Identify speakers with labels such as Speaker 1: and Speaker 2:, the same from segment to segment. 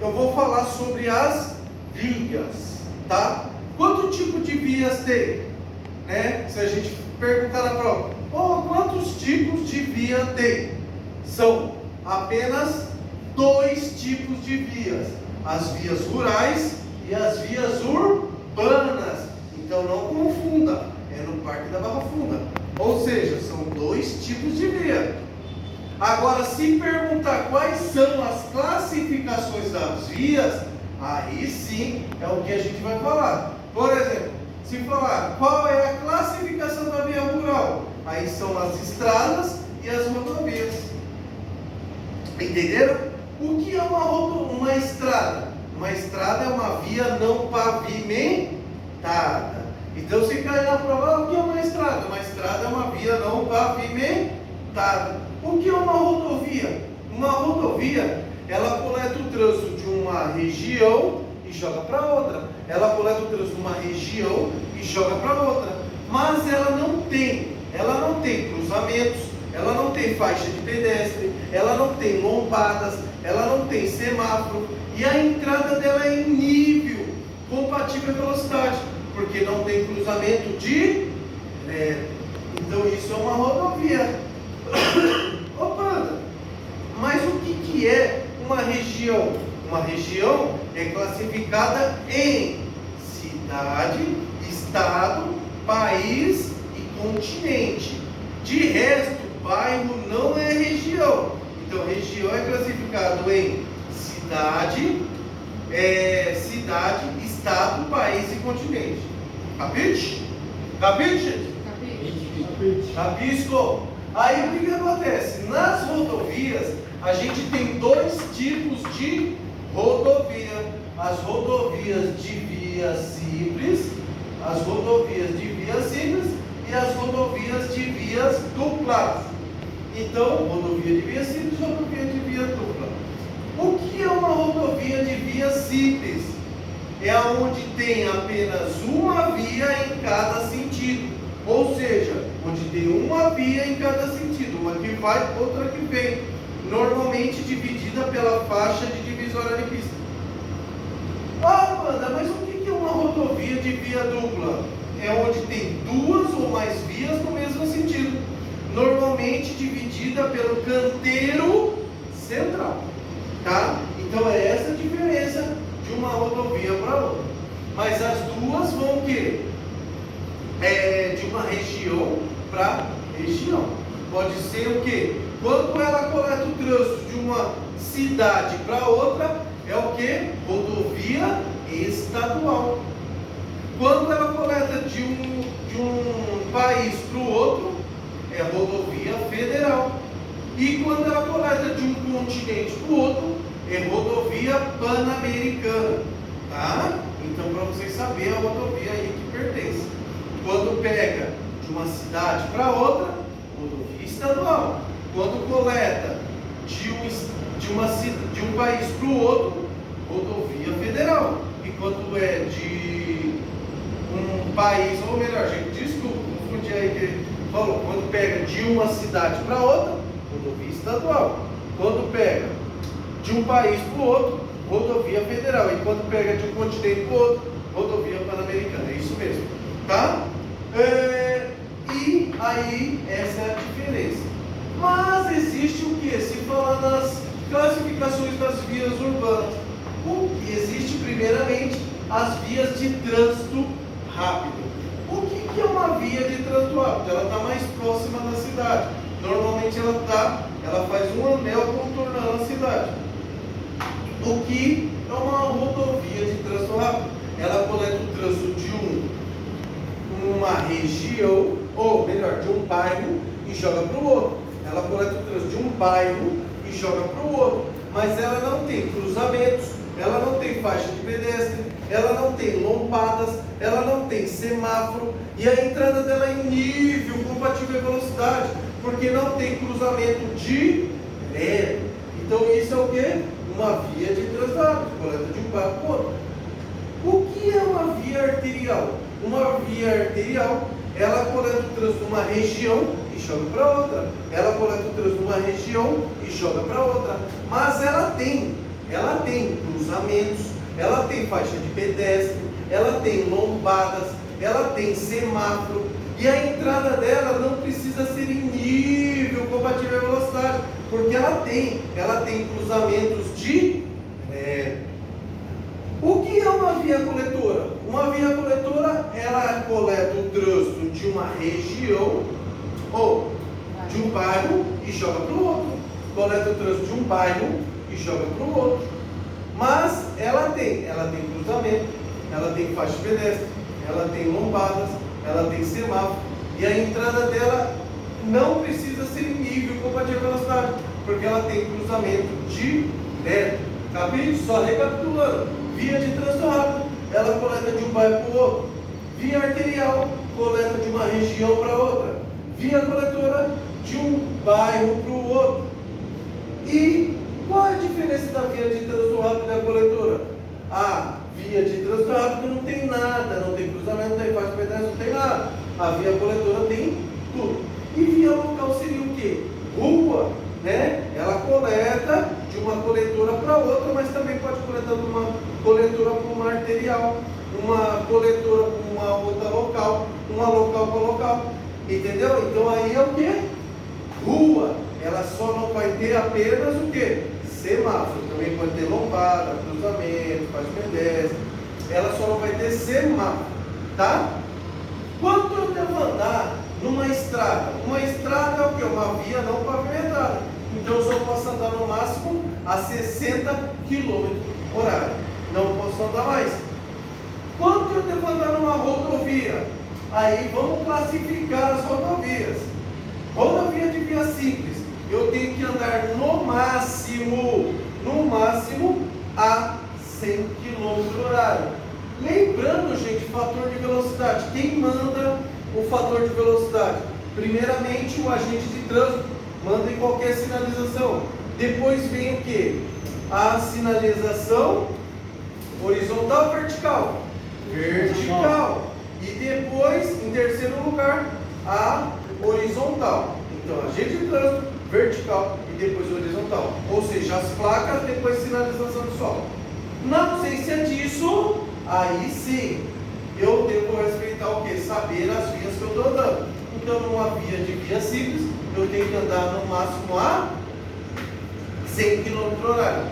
Speaker 1: eu vou falar sobre as vias, tá? Quanto tipo de vias tem? Né? Se a gente perguntar na prova, quantos tipos de via tem? São apenas 2 tipos de vias: as vias rurais e as vias urbanas. Então não confunda, é no Parque da Barra Funda. Ou seja, são 2 tipos de via. Agora, se perguntar quais são as classificações das vias, aí sim é o que a gente vai falar. Por exemplo, se falar qual é a classificação da via rural, aí são as estradas e as rodovias. Entenderam? O que é uma estrada? Uma estrada é uma via não pavimentada. Então, se cair na prova, o que é uma estrada? Uma estrada é uma via não pavimentada. O que é uma rodovia? Uma rodovia, ela coleta o trânsito de uma região e joga para outra. Ela coleta o trânsito de uma região e joga para outra. Mas ela não tem cruzamentos, ela não tem faixa de pedestre, ela não tem lombadas, ela não tem semáforo, e a entrada dela é em nível compatível à velocidade, porque não tem cruzamento de então isso é uma rodovia. Opa, mas o que é uma região? Uma região é classificada em cidade, estado, país e continente. De resto, bairro não é região. Então, região é classificado em cidade, estado, país e continente. Capite? Capite, gente? Capite. Capisco? Aí o que acontece? Nas rodovias, a gente tem 2 tipos de rodovia: as rodovias de via simples, e as rodovias de vias duplas. Então, rodovia de via simples, rodovia de via dupla. O que é uma rodovia de via simples? É onde tem apenas uma via em cada sentido. Ou seja, onde tem uma via em cada sentido, uma que vai, outra que vem, normalmente dividida pela faixa de divisória de pista. Wanda, mas o que é uma rodovia de via dupla? É onde tem 2 ou mais vias no mesmo sentido, normalmente dividida pelo canteiro central, tá? Então é essa a diferença de uma rodovia para outra. Mas as duas vão o quê? De uma região para região. Pode ser o quê? Quando ela coleta o trânsito de uma cidade para outra, é o quê? Rodovia estadual. Quando ela coleta de um país para o outro, é rodovia federal. E quando ela coleta de um continente para o outro, é rodovia pan-americana. Tá? Então, para vocês saberem a rodovia aí que pertence. Quando pega de uma cidade para outra, rodovia estadual. Quando coleta de um país para o outro, rodovia federal. E quando é de um país, ou melhor, gente, desculpa, confundi aí que ele falou. Quando pega de uma cidade para outra, rodovia estadual. Quando pega de um país para o outro, rodovia federal. E quando pega de um continente para o outro, rodovia pan-americana. É isso mesmo, tá? E aí, essa é a diferença. Mas existe o que? Se falar nas classificações das vias urbanas, existe primeiramente as vias de trânsito rápido. O que é uma via de trânsito rápido? Ela está mais próxima da cidade. Normalmente ela faz um anel contornando a cidade. O que é uma rodovia de trânsito rápido? Ela coleta o trânsito de uma região, ou melhor, de um bairro e joga para o outro. Ela coleta o trânsito de um bairro e joga para o outro. Mas ela não tem cruzamentos, ela não tem faixa de pedestre, ela não tem lombadas, ela não tem semáforo, e a entrada dela é em nível compatível à velocidade, porque não tem cruzamento direto. Então isso é o quê? Uma via de trânsito rápido, coleta de um bairro para o outro. O que é uma via arterial? Uma via arterial, ela coleta o trânsito de uma região e joga para outra. Ela coleta o trânsito de uma região e joga para outra. Mas ela tem ela tem cruzamentos, ela tem faixa de pedestre, ela tem lombadas, ela tem semáforo, e a entrada dela não precisa ser em nível compatível à velocidade, porque ela tem cruzamentos de O que é uma via coletora? Uma via coletora, ela coleta o trânsito de uma região ou de um bairro e joga para o outro. Coleta o trânsito de um bairro e joga para o outro. Mas ela tem cruzamento, ela tem faixa de pedestre, ela tem lombadas, ela tem semáforo, e a entrada dela não precisa ser em nível compatível à velocidade, porque ela tem cruzamento direto. Capite? Só recapitulando: via de trânsito rápido, ela coleta de um bairro para o outro. Via arterial, coleta de uma região para outra. Via coletora, de um bairro para o outro. E qual é a diferença da via de trânsito rápido e da coletora? A via de trânsito rápido não tem nada, não tem cruzamento, não tem faixa de pedestre, não tem nada. A via coletora tem tudo. E via local seria o quê? Rua, né? Ela coleta de uma coletora para outra, mas também pode coletar de uma coletora para uma arterial, uma coletora para uma outra local, uma local para local. Entendeu? Então aí é o quê? Rua. Ela só não vai ter apenas o quê? Semáforo. Também pode ter lombada, cruzamento, faixa de pedestre. Ela só não vai ter semáforo, tá? Quanto eu devo andar numa estrada? Uma estrada é o quê? Uma via não pavimentada. Então eu só posso andar no máximo a 60 km/h. Não posso andar mais. Quanto eu devo andar numa rodovia? Aí vamos classificar as rodovias. Rodovia de via simples, eu tenho que andar no máximo a 100 km/h. Lembrando, gente, fator de velocidade. Quem manda o fator de velocidade? Primeiramente, o agente de trânsito manda em qualquer sinalização. Depois vem o que? A sinalização horizontal ou vertical? Vertical. E depois, em terceiro lugar, a horizontal. Então, agente de trânsito, vertical e depois horizontal. Ou seja, as placas, depois sinalização do sol. Na ausência disso, aí sim, eu devo respeitar o que? Saber as vias que eu estou andando. Então, numa via de via simples, eu tenho que andar no máximo a 100 km/h.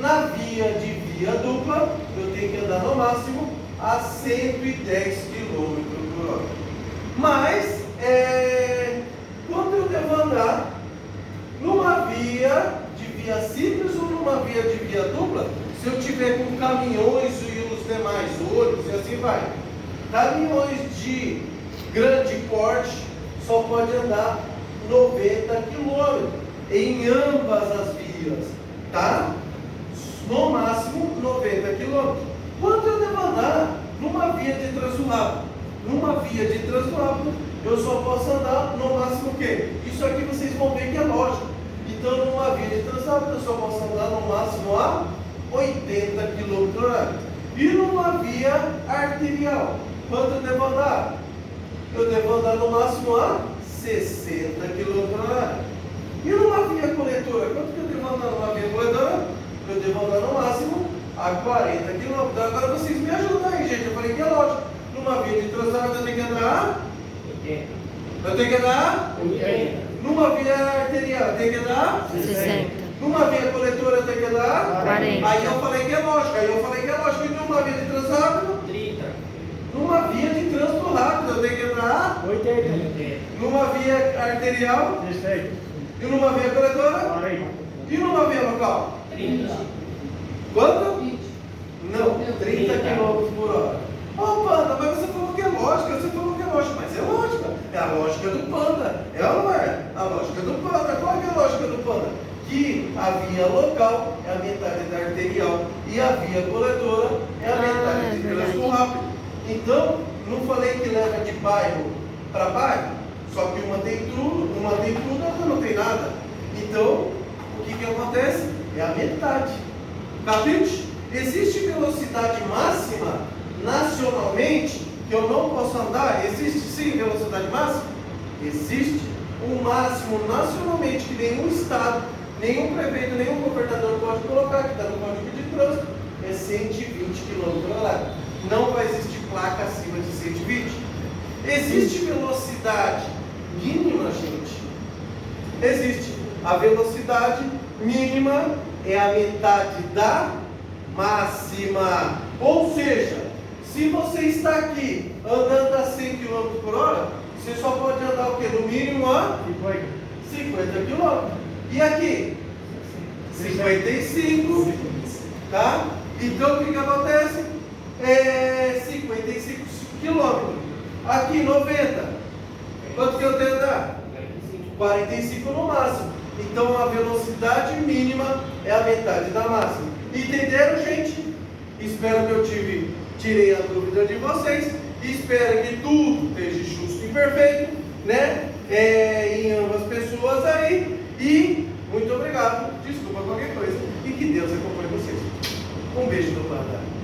Speaker 1: Na via de via dupla, eu tenho que andar no máximo a 110 km/h. Mas, quando eu devo andar numa via de via simples ou numa via de via dupla, se eu tiver com caminhões e os demais ônibus e assim vai. Caminhões de grande porte só pode andar 90 km em ambas as vias, tá? No máximo 90 km. Quanto eu devo andar numa via de trânsito rápido? Numa via de trânsito rápido, eu só posso andar no máximo o quê? Isso aqui vocês vão ver que é lógico. Então, numa via de trânsito rápido, eu só posso andar no máximo a 80 km/h. E numa via arterial, quanto eu devo andar? Eu devo andar no máximo a 60 km/h. E numa via coletora, quanto que eu devo andar numa via coletora? Eu devo andar no máximo a 40 km. Agora vocês me ajudam aí, gente. Eu falei que é lógico. Numa via de trânsito rápido, eu tenho que andar 80. Eu tenho que andar 80. Numa via arterial, eu tenho que andar
Speaker 2: 60.
Speaker 1: Numa via coletora, eu tenho que andar
Speaker 2: 40.
Speaker 1: Aí eu falei que é lógico. E numa via de trânsito rápido? 30. Numa via de trânsito rápido, eu tenho que andar 80. Numa via arterial? 16. E numa via coletora? 40. E numa via local? 30. Quanto? 20. Não, 30 km/h. Ô Panda, mas você falou que é lógica, mas é lógica. É a lógica do Panda. É ou não é? A lógica do Panda. Qual é a lógica do Panda? Que a via local é a metade da arterial e a via coletora é a metade de trânsito rápido. Então, não falei que leva de bairro para bairro? Só que uma tem tudo, outra não tem nada. Então, o que acontece? É a metade. Capite? Existe velocidade máxima nacionalmente que eu não posso andar? Existe sim velocidade máxima? Existe. O máximo nacionalmente que nenhum estado nenhum prefeito, nenhum governador pode colocar, que está no Código de Trânsito, é 120 km/h. Não vai existir placa acima de 120. Existe velocidade mínima, gente? Existe. A velocidade mínima é a metade da máxima. Ou seja, se você está aqui andando a 100 km por hora, você só pode andar o quê? No mínimo a 50 km. E aqui? 55. Tá? Então o que acontece? 55 km. Aqui 90. Quanto que eu tenho que andar? 45 no máximo. Então a velocidade mínima é a metade da máxima. Entenderam, gente? Espero que eu tirei a dúvida de vocês. Espero que tudo esteja justo e perfeito, né? Em ambas pessoas aí. E muito obrigado. Desculpa qualquer coisa. E que Deus acompanhe vocês. Um beijo do Padre.